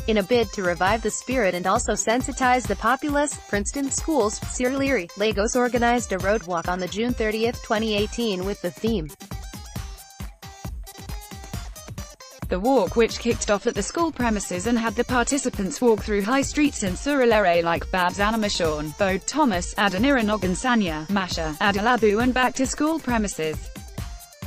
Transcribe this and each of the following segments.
In a bid to revive the spirit and also sensitize the populace, Princeton Schools, Surulere, Lagos organized a road walk on the June 30, 2018 with the theme The walk, which kicked off at the school premises and had the participants walk through high streets in Surulere like Babs Animation, Bode Thomas, Adoniran Ogunsanya, Masha, Adelabu and back to school premises.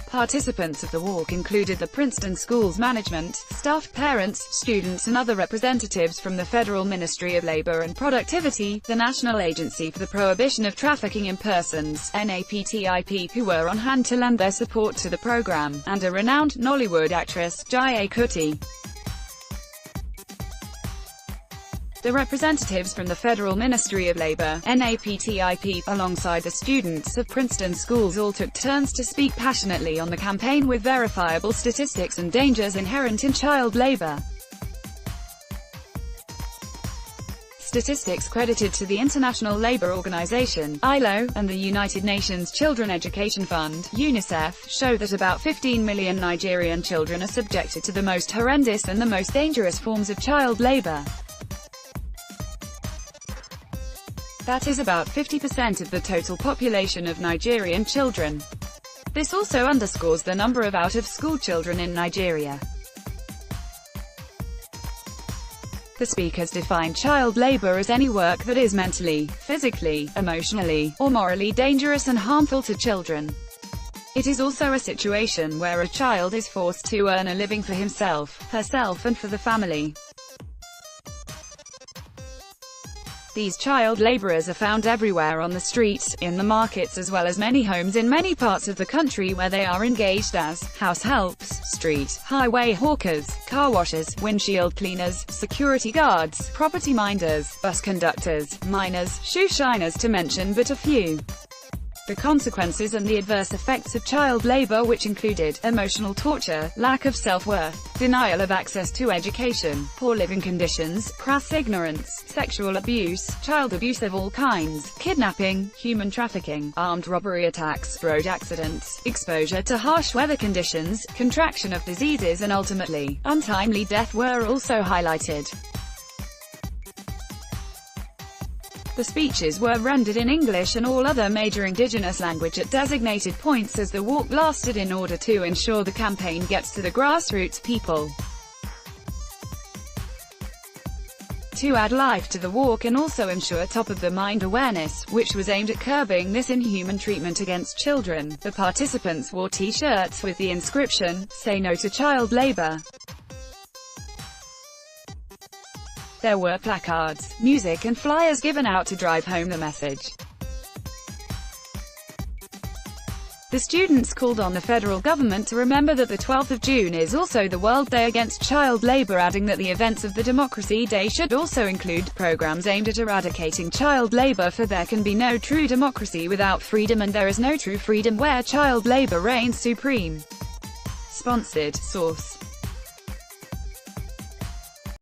Participants of the walk included the Princeton Schools management, staff, parents, students and other representatives from the Federal Ministry of Labor and Productivity, the National Agency for the Prohibition of Trafficking in Persons, NAPTIP, who were on hand to lend their support to the program, and a renowned Nollywood actress, Gerry Gutierrez. The representatives from the Federal Ministry of Labor, NAPTIP, alongside the students of Princeton Schools all took turns to speak passionately on the campaign with verifiable statistics and dangers inherent in child labor. Statistics credited to the International Labour Organization, ILO, and the United Nations Children Education Fund, UNICEF, show that about 15 million Nigerian children are subjected to the most horrendous and the most dangerous forms of child labor. That is about 50% of the total population of Nigerian children. This also underscores the number of out-of-school children in Nigeria. The speakers defined child labor as any work that is mentally, physically, emotionally, or morally dangerous and harmful to children. It is also a situation where a child is forced to earn a living for himself, herself and for the family. These child laborers are found everywhere on the streets, in the markets as well as many homes in many parts of the country where they are engaged as house helps, street, highway hawkers, car washers, windshield cleaners, security guards, property minders, bus conductors, miners, shoe shiners to mention but a few. The consequences and the adverse effects of child labor, which included emotional torture, lack of self-worth, denial of access to education, poor living conditions, crass ignorance, sexual abuse, child abuse of all kinds, kidnapping, human trafficking, armed robbery attacks, road accidents, exposure to harsh weather conditions, contraction of diseases and ultimately, untimely death were also highlighted. The speeches were rendered in English and all other major indigenous language at designated points as the walk lasted in order to ensure the campaign gets to the grassroots people. To add life to the walk and also ensure top-of-the-mind awareness, which was aimed at curbing this inhuman treatment against children, the participants wore T-shirts with the inscription, "Say no to child labor." There were placards, music and flyers given out to drive home the message. The students called on the federal government to remember that the 12th of June is also the World Day Against Child Labor, adding that the events of the Democracy Day should also include programs aimed at eradicating child labor, for there can be no true democracy without freedom and there is no true freedom where child labor reigns supreme. Sponsored. Source.